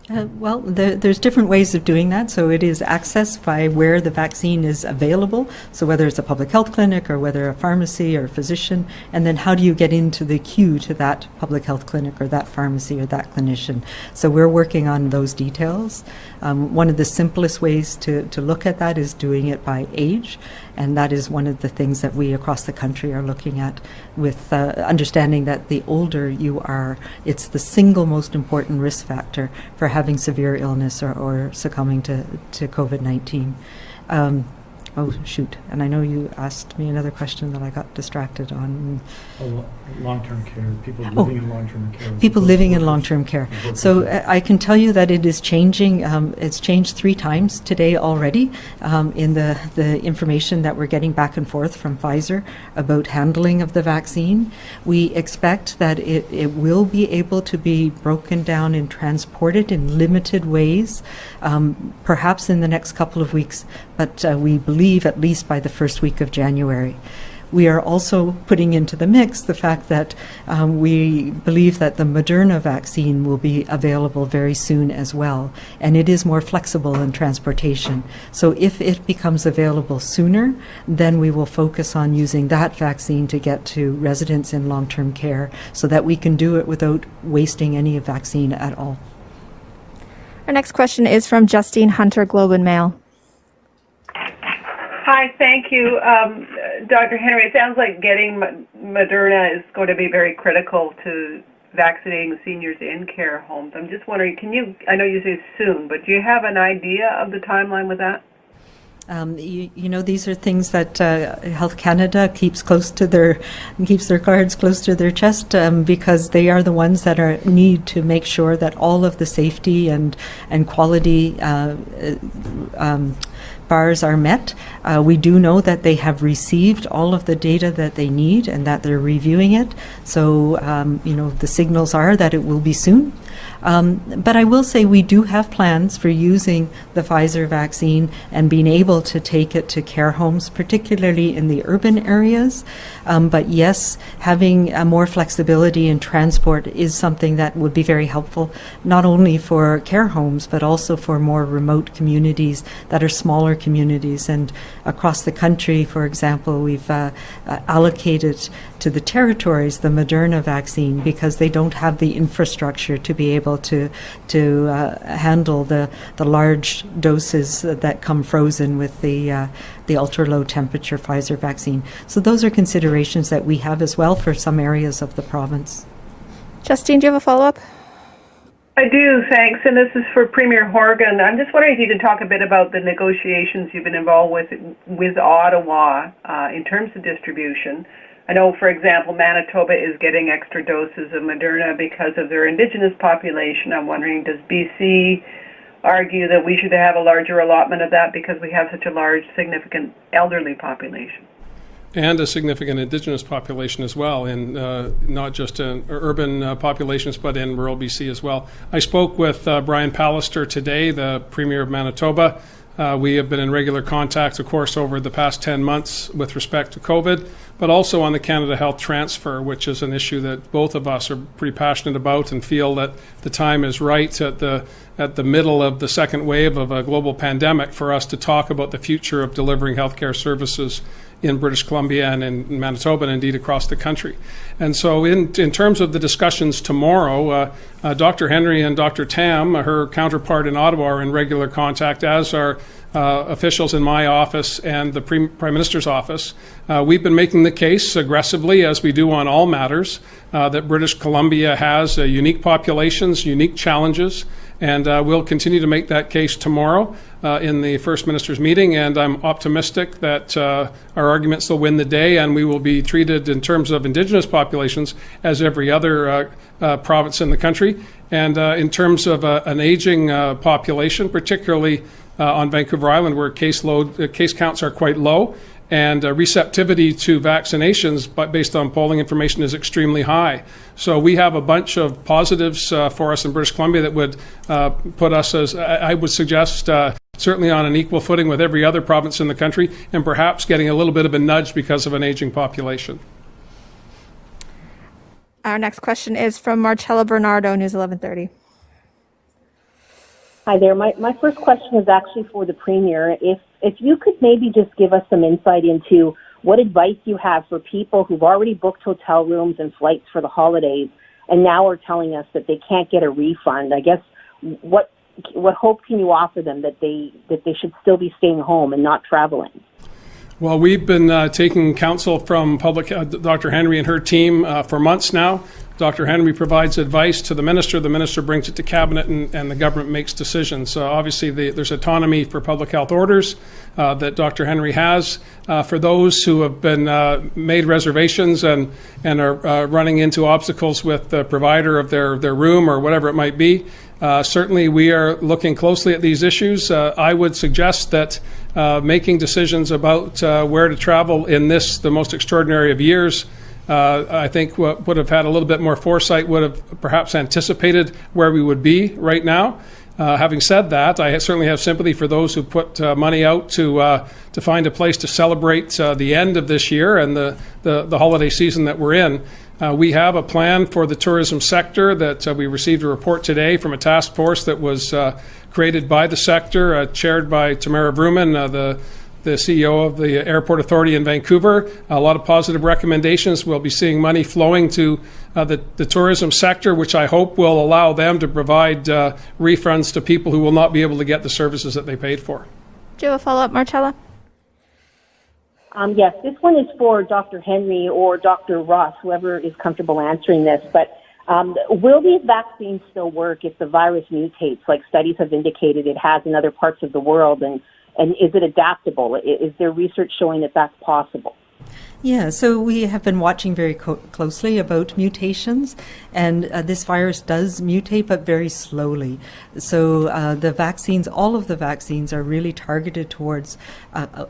Well, there's different ways of doing that. So it is accessed by where the vaccine is available. So whether it's a public health clinic or whether a pharmacy or a physician, and then how do you get into the queue to that public health clinic or that pharmacy or that clinician? So we're working on those details. One of the simplest ways to look at that is doing it by age. And that is one of the things that we across the country are looking at, with understanding that the older you are, it's the single most important risk factor for having severe illness or succumbing to COVID-19. Oh, shoot. And I know you asked me another question that I got distracted on. Long-term care, people living in long-term care. People living in long-term care. So I can tell you that it is changing. It's changed 3 times today already in the information that we're getting back and forth from Pfizer about handling of the vaccine. We expect that it will be able to be broken down and transported in limited ways, perhaps in the next couple of weeks. but we believe at least by the first week of January. We are also putting into the mix the fact that we believe that the Moderna vaccine will be available very soon as well, and it is more flexible in transportation. So if it becomes available sooner, then we will focus on using that vaccine to get to residents in long-term care so that we can do it without wasting any vaccine at all. Our next question is from Justine Hunter, Globe and Mail. Hi, thank you. Dr. Henry, it sounds like getting Moderna is going to be very critical to vaccinating seniors in care homes. I'm just wondering, I know you say soon, but do you have an idea of the timeline with that? These are things that Health Canada keeps their cards close to their chest because they are the ones that need to make sure that all of the safety and quality bars are met. We do know that they have received all of the data that they need and that they're reviewing it. So, the signals are that it will be soon. But I will say we do have plans for using the Pfizer vaccine and being able to take it to care homes, particularly in the urban areas. But yes, having more flexibility in transport is something that would be very helpful, not only for care homes, but also for more remote communities that are smaller communities. And across the country, for example, we've allocated to the territories the Moderna vaccine because they don't have the infrastructure to be able to handle the large doses that come frozen with the ultra low temperature Pfizer vaccine. So those are considerations that we have as well for some areas of the province. Justine, do you have a follow-up? I do, thanks. And this is for Premier Horgan. I'm just wondering if you could talk a bit about the negotiations you've been involved with Ottawa in terms of distribution. I know, for example, Manitoba is getting extra doses of Moderna because of their Indigenous population. I'm wondering, does BC argue that we should have a larger allotment of that because we have such a large, significant elderly population? And a significant Indigenous population as well, in not just in urban populations, but in rural BC as well. I spoke with Brian Pallister today, the Premier of Manitoba. We have been in regular contact, of course, over the past 10 months with respect to COVID, but also on the Canada Health transfer, which is an issue that both of us are pretty passionate about and feel that the time is right at the middle of the second wave of a global pandemic for us to talk about the future of delivering healthcare services in British Columbia and in Manitoba and indeed across the country. And so in terms of the discussions tomorrow, Dr. Henry and Dr. Tam, her counterpart in Ottawa, are in regular contact, as are officials in my office and the Prime Minister's office. We've been making the case aggressively, as we do on all matters, that British Columbia has unique populations, unique challenges, and we'll continue to make that case tomorrow in the First Minister's meeting, and I'm optimistic that our arguments will win the day, and we will be treated in terms of Indigenous populations as every other province in the country. And in terms of an aging population, particularly on Vancouver Island, where case counts are quite low, and receptivity to vaccinations, but based on polling information, is extremely high. So we have a bunch of positives for us in British Columbia that would put us, as I would suggest, certainly on an equal footing with every other province in the country, and perhaps getting a little bit of a nudge because of an aging population. Our next question is from Marcella Bernardo, News 1130. Hi there. My first question is actually for the Premier. If you could maybe just give us some insight into what advice you have for people who've already booked hotel rooms and flights for the holidays and now are telling us that they can't get a refund. I guess what hope can you offer them that they should still be staying home and not traveling? Well, we've been taking counsel from Dr. Henry and her team for months now. Dr. Henry provides advice to the minister brings it to cabinet, and the government makes decisions. So obviously there's autonomy for public health orders that Dr. Henry has. For those who have been made reservations and are running into obstacles with the provider of their room or whatever it might be, certainly we are looking closely at these issues. I would suggest that making decisions about where to travel in the most extraordinary of years, I think what would have had a little bit more foresight would have perhaps anticipated where we would be right now. Having said that, I certainly have sympathy for those who put money out to find a place to celebrate the end of this year and the holiday season that we're in. We have a plan for the tourism sector that we received a report today from a task force that was created by the sector, chaired by Tamara Vrooman, the CEO of the Airport Authority in Vancouver. A lot of positive recommendations. We'll be seeing money flowing to the tourism sector, which I hope will allow them to provide refunds to people who will not be able to get the services that they paid for. Do you have a follow-up, Marcella? Yes, this one is for Dr. Henry or Dr. Ross, whoever is comfortable answering this. But will these vaccines still work if the virus mutates, like studies have indicated it has in other parts of the world? And is it adaptable? Is there research showing that that's possible? Yeah, so we have been watching very closely about mutations, and this virus does mutate, but very slowly. So the vaccines, all of the vaccines are really targeted towards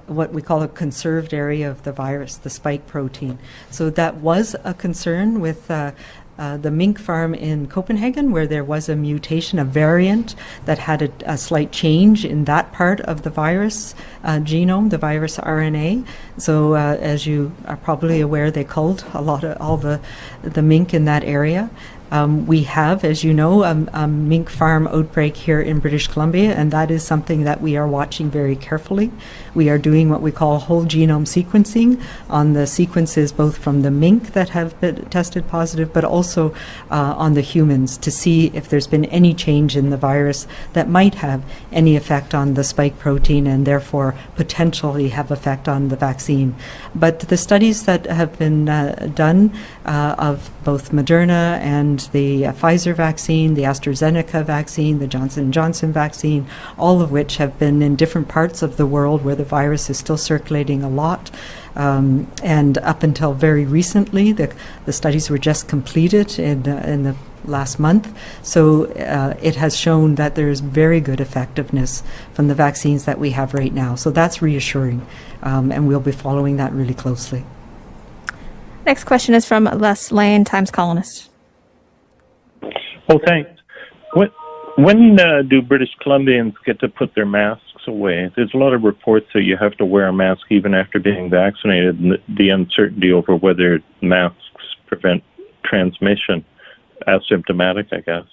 what we call a conserved area of the virus, the spike protein. So that was a concern with the Mink farm in Copenhagen, where there was a mutation, a variant that had a slight change in that part of the virus genome, the virus RNA. So as you are probably aware, they culled all the mink in that area. We have, as you know, a mink farm outbreak here in British Columbia, and that is something that we are watching very carefully. We are doing what we call whole genome sequencing on the sequences both from the mink that have been tested positive, but also on the humans to see if there's been any change in the virus that might have any effect on the spike protein and therefore potentially have effect on the vaccine. But the studies that have been done of both Moderna and the Pfizer vaccine, the AstraZeneca vaccine, the Johnson & Johnson vaccine, all of which have been in different parts of the world where the virus is still circulating a lot. And up until very recently, the studies were just completed in the last month. So it has shown that there is very good effectiveness from the vaccines that we have right now. So that's reassuring, and we'll be following that really closely. Next question is from Les Lane, Times Colonist. Oh, thanks. When do British Columbians get to put their masks away? There's a lot of reports that you have to wear a mask even after being vaccinated, and the uncertainty over whether masks prevent transmission, asymptomatic, I guess.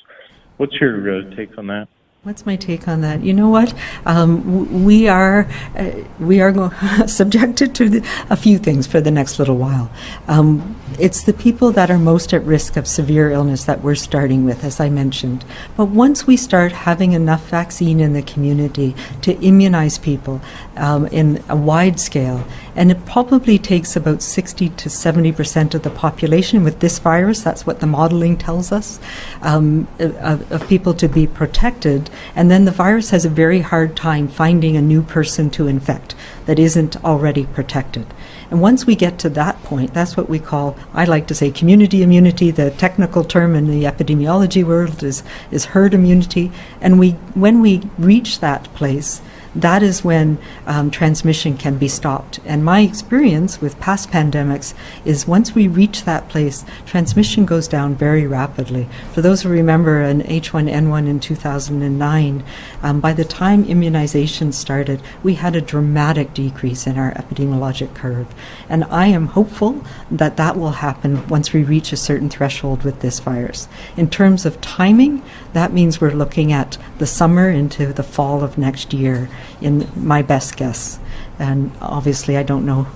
What's your take on that? What's my take on that? You know what? We are subjected to a few things for the next little while. It's the people that are most at risk of severe illness that we're starting with, as I mentioned. But once we start having enough vaccine in the community to immunize people in a wide scale, and it probably takes about 60 to 70% of the population with this virus, that's what the modeling tells us, of people to be protected. And then the virus has a very hard time finding a new person to infect that isn't already protected. And once we get to that point, that's what we call, I like to say, community immunity. The technical term in the epidemiology world is herd immunity. And when we reach that place, that is when transmission can be stopped. And my experience with past pandemics is once we reach that place, transmission goes down very rapidly. For those who remember an H1N1 in 2009, by the time immunization started, we had a dramatic decrease in our epidemiologic curve. And I am hopeful that that will happen once we reach a certain threshold with this virus. In terms of timing, that means we're looking at the summer into the fall of next year, in my best guess. And obviously I don't know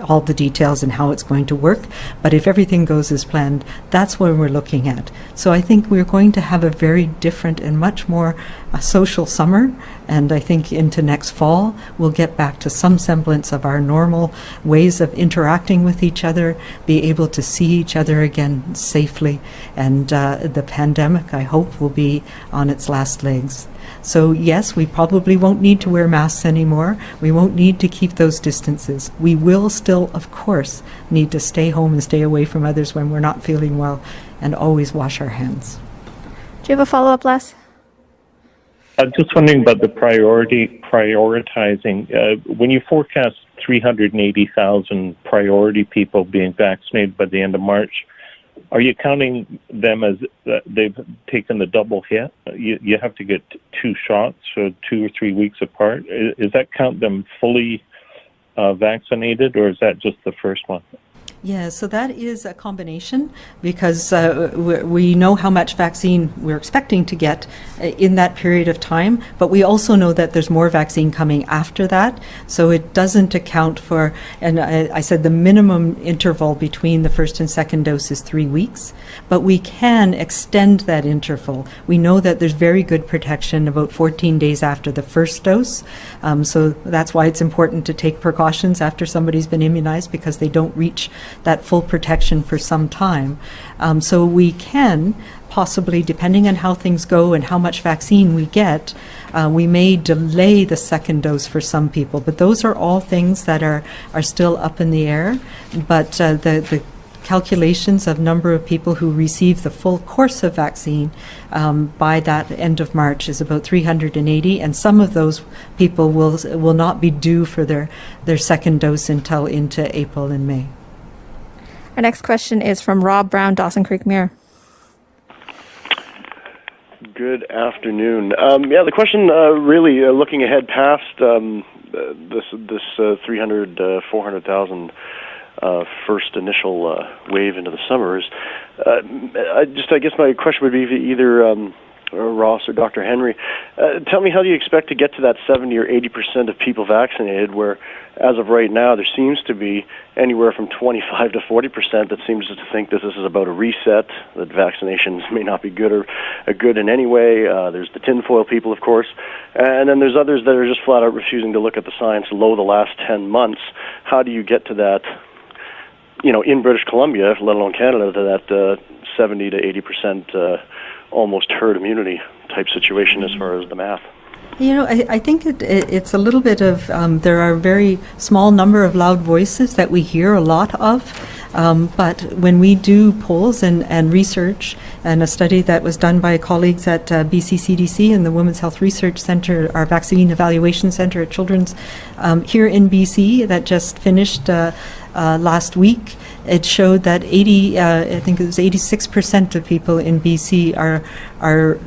all the details and how it's going to work, but if everything goes as planned, that's what we're looking at. So I think we're going to have a very different and much more social summer, and I think into next fall we'll get back to some semblance of our normal ways of interacting with each other, be able to see each other again safely, and the pandemic, I hope, will be on its last legs. So yes, we probably won't need to wear masks anymore. We won't need to keep those distances. We will still, of course, need to stay home and stay away from others when we're not feeling well, and always wash our hands. Do you have a follow-up, Les? I'm just wondering about the prioritizing. When you forecast 380,000 priority people being vaccinated by the end of March, are you counting them as they've taken the double hit? You have to get 2 shots, so 2 or 3 weeks apart. Is that count them fully vaccinated, or is that just the first one? Yeah, so that is a combination because we know how much vaccine we're expecting to get in that period of time, but we also know that there's more vaccine coming after that. So it doesn't account for, and I said the minimum interval between the first and second dose is 3 weeks, but we can extend that interval. We know that there's very good protection about 14 days after the first dose. So that's why it's important to take precautions after somebody's been immunized, because they don't reach that full protection for some time. So we can possibly, depending on how things go and how much vaccine we get, we may delay the second dose for some people. But those are all things that are still up in the air. But the calculations of number of people who receive the full course of vaccine by that end of March is about 380, and some of those people will not be due for their second dose until into April and May. Our next question is from Rob Brown, Dawson Creek Mirror. Good afternoon. The question really looking ahead past this 300, 400,000 first initial wave into the summer is I guess my question would be either Ross or Dr. Henry, tell me, how do you expect to get to that 70 or 80% of people vaccinated, where as of right now there seems to be anywhere from 25 to 40% that seems to think this is about a reset, that vaccinations may not be good or good in any way. There's the tinfoil people, of course, and then there's others that are just flat out refusing to look at the science low the last 10 months. How do you get to that, in British Columbia, let alone Canada, to that 70 to 80% almost herd immunity type situation as far as the math? I think it's a little bit of, there are a very small number of loud voices that we hear a lot of, but when we do polls and research, and a study that was done by colleagues at BC CDC and the Women's Health Research Centre, our Vaccine Evaluation Centre at Children's here in BC that just finished last week, it showed that 86% of people in BC are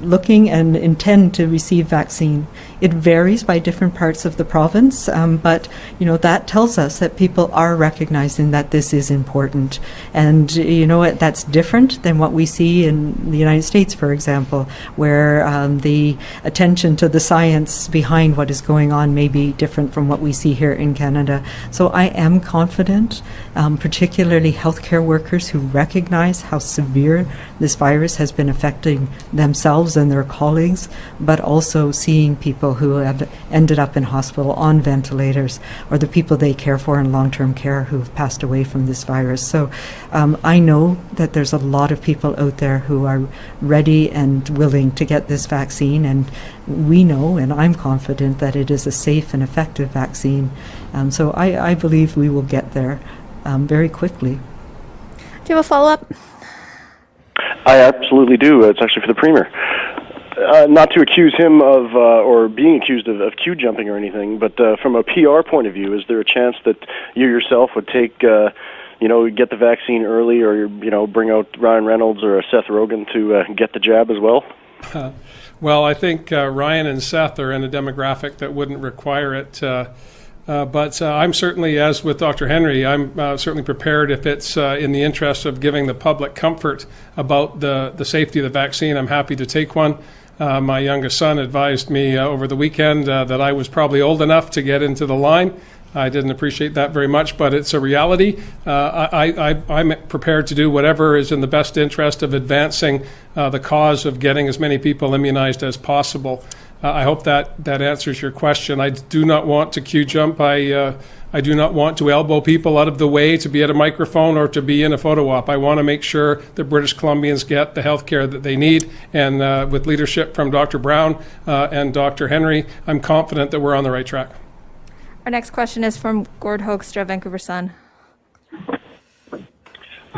looking and intend to receive vaccine. It varies by different parts of the province, but that tells us that people are recognizing that this is important. And that's different than what we see in the United States, for example, where the attention to the science behind what is going on may be different from what we see here in Canada. So I am confident, particularly healthcare workers who recognize how severe this virus has been affecting themselves and their colleagues, but also seeing people who have ended up in hospital on ventilators, or the people they care for in long-term care who have passed away from this virus. So I know that there's a lot of people out there who are ready and willing to get this vaccine, and we know, and I'm confident, that it is a safe and effective vaccine. So I believe we will get there very quickly. Do you have a follow-up? I absolutely do. It's actually for the Premier. Not to accuse him of, or being accused of queue jumping or anything, but from a PR point of view, is there a chance that you yourself would take, get the vaccine early, or, bring out Ryan Reynolds or Seth Rogen to get the jab as well? Well, I think Ryan and Seth are in a demographic that wouldn't require it. But I'm certainly, as with Dr. Henry, I'm certainly prepared if it's in the interest of giving the public comfort about the safety of the vaccine. I'm happy to take one. My youngest son advised me over the weekend that I was probably old enough to get into the line. I didn't appreciate that very much, but it's a reality. I'm prepared to do whatever is in the best interest of advancing the cause of getting as many people immunized as possible. I hope that answers your question. I do not want to queue jump. I do not want to elbow people out of the way to be at a microphone or to be in a photo op. I want to make sure that British Columbians get the health care that they need. And with leadership from Dr. Brown and Dr. Henry, I'm confident that we're on the right track. Our next question is from Gord Hoekstra, Vancouver Sun.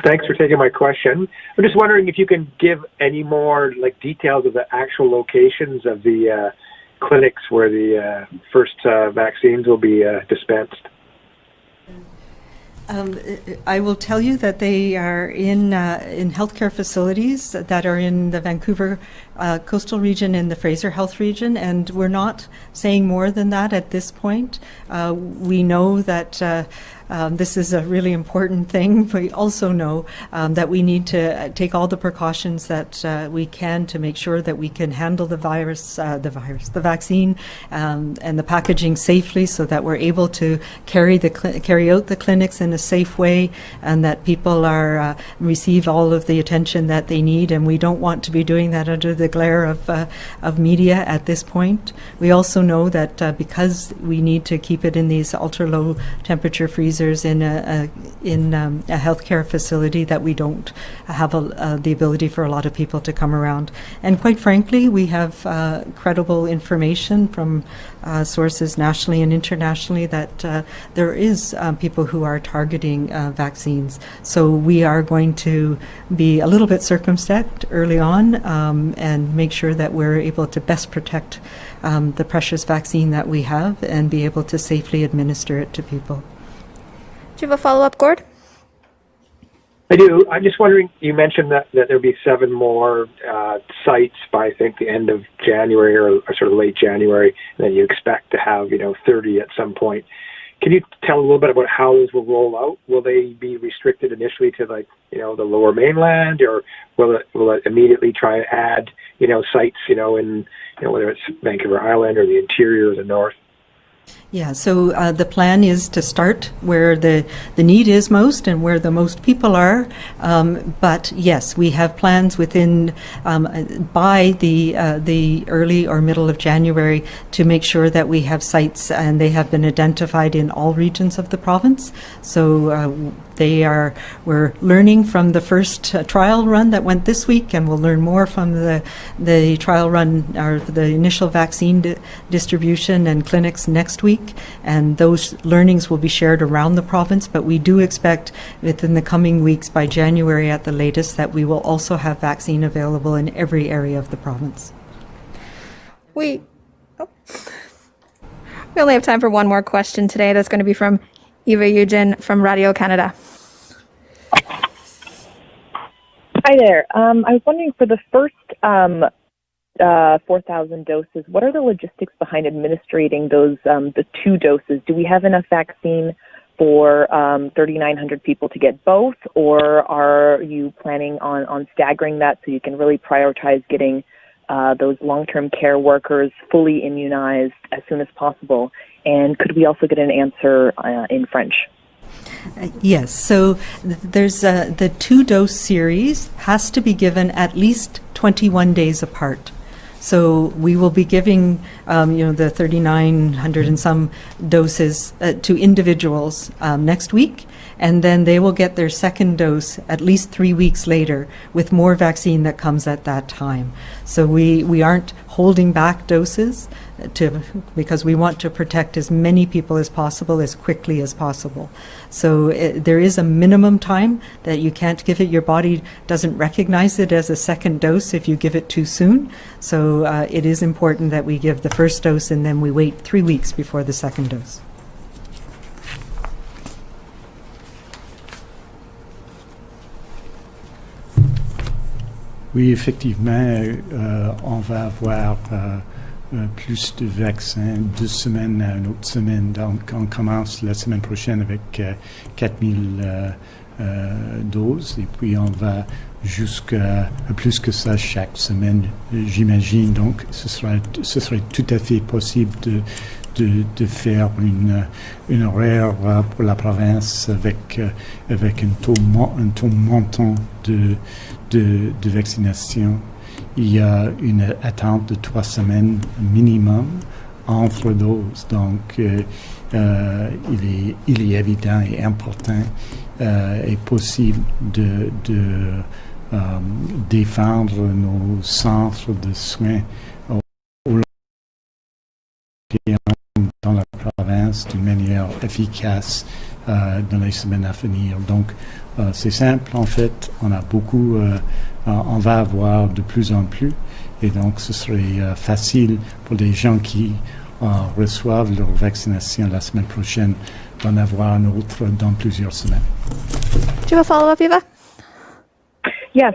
Thanks for taking my question. I'm just wondering if you can give any more details of the actual locations of the clinics where the first vaccines will be dispensed. I will tell you that they are in healthcare facilities that are in the Vancouver Coastal region and the Fraser Health region, and we're not saying more than that at this point. We know that this is a really important thing. We also know that we need to take all the precautions that we can to make sure that we can handle the vaccine, and the packaging safely, so that we're able to carry out the clinics in a safe way, and that people are receive all of the attention that they need. And we don't want to be doing that under the glare of media at this point. We also know that because we need to keep it in these ultra low temperature freezers in a healthcare facility, that we don't have the ability for a lot of people to come around. And quite frankly, we have credible information from sources nationally and internationally that there is people who are targeting vaccines. So we are going to be a little bit circumspect early on, and make sure that we're able to best protect the precious vaccine that we have and be able to safely administer it to people. Do you have a follow-up, Gord? I do. I'm just wondering, you mentioned that there'll be 7 more sites by, I think, the end of January or sort of late January, and then you expect to have, 30 at some point. Can you tell a little bit about how those will roll out? Will they be restricted initially to, the lower mainland, or will it immediately try to add, sites, in, whether it's Vancouver Island or the interior or the north? Yeah, so the plan is to start where the need is most and where the most people are. But yes, we have plans within by the early or middle of January to make sure that we have sites, and they have been identified in all regions of the province. So we're learning from the first trial run that went this week, and we'll learn more from the trial run, or the initial vaccine distribution and clinics next week. And those learnings will be shared around the province, but we do expect within the coming weeks, by January at the latest, that we will also have vaccine available in every area of the province. We only have time for one more question today. That's going to be from Eva Eugen from Radio Canada. Hi there. I was wondering, for the first 4,000 doses, what are the logistics behind administering those, the 2 doses? Do we have enough vaccine for 3,900 people to get both, or are you planning on staggering that so you can really prioritize getting those long-term care workers fully immunized as soon as possible? And could we also get an answer in French? Yes, so there's the 2-dose series has to be given at least 21 days apart. So we will be giving, the 3,900 and some doses to individuals next week, and then they will get their second dose at least 3 weeks later with more vaccine that comes at that time. So we aren't holding back doses because we want to protect as many people as possible as quickly as possible. So there is a minimum time that you can't give it. Your body doesn't recognize it as a second dose if you give it too soon. So it is important that we give the first dose and then we wait 3 weeks before the second dose. Oui, effectivement, on va avoir plus de vaccins 2 semaines à une autre semaine. Donc, on commence la semaine prochaine avec 4000 doses, et puis on va jusqu'à plus que ça chaque semaine, j'imagine. Donc, ce serait tout à fait possible de faire une horaire pour la province avec un taux montant de vaccination. Il y a une attente de 3 semaines minimum entre doses. Donc, il est évident et important et possible de défendre nos centres de soins dans la province d'une manière efficace dans les semaines à venir. Donc, c'est simple, en fait. On a beaucoup, on va avoir de plus en plus, et donc ce serait facile pour les gens qui reçoivent leur vaccination la semaine prochaine, d'en avoir un autre dans plusieurs semaines. Do you have a follow-up, Eva? Yes.